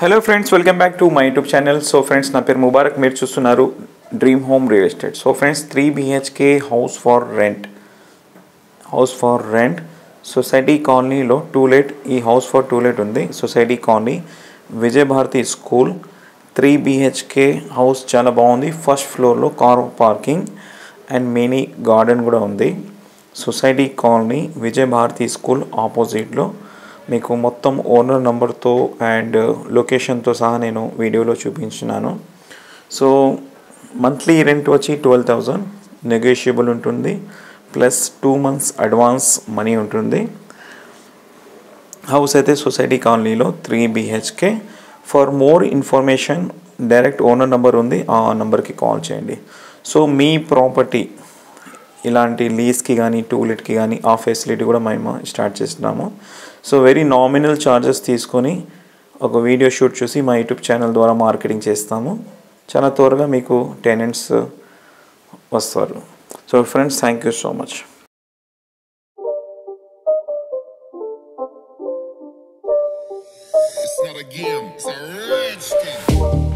Hello friends, welcome back to my YouTube channel. So friends, నా పేరు ముబారక్. మీరు చూస్తున్నారు dream home real estate. So friends, 3 BHK house for rent society కాలనీలో to let. ఈ house for to let ఉంది. Society colony, Vijayabharathi school, 3 BHK house. చాలా బాగుంది. First ఫ్లోర్లో car parking and mini garden కూడా ఉంది. సొసైటీ కాలనీ, విజయభారతి స్కూల్ ఆపోజిట్లో. మీకు మొత్తం ఓనర్ నెంబర్తో అండ్ లొకేషన్తో సహా నేను వీడియోలో చూపించినాను. సో మంత్లీ రెంట్ వచ్చి 12,000 నెగోషియబుల్ ఉంటుంది. ప్లస్ 2 months అడ్వాన్స్ మనీ ఉంటుంది. హౌస్ అయితే సొసైటీ కాలనీలో 3 BHK. For more information direct owner number ఉంది, ఆ నెంబర్కి కాల్ చేయండి. సో మీ ప్రాపర్టీ ఇలాంటి లీజ్కి కానీ టూలెట్కి కానీ ఆ ఫెసిలిటీ కూడా మేము స్టార్ట్ చేస్తున్నాము. సో వెరీ నామినల్ ఛార్జెస్ తీసుకొని ఒక వీడియో షూట్ చూసి మా యూట్యూబ్ ఛానల్ ద్వారా మార్కెటింగ్ చేస్తాము. చాలా త్వరగా మీకు టెనెంట్స్ వస్తారు. So friends, thank you so much. It's not a game, it's a rich thing.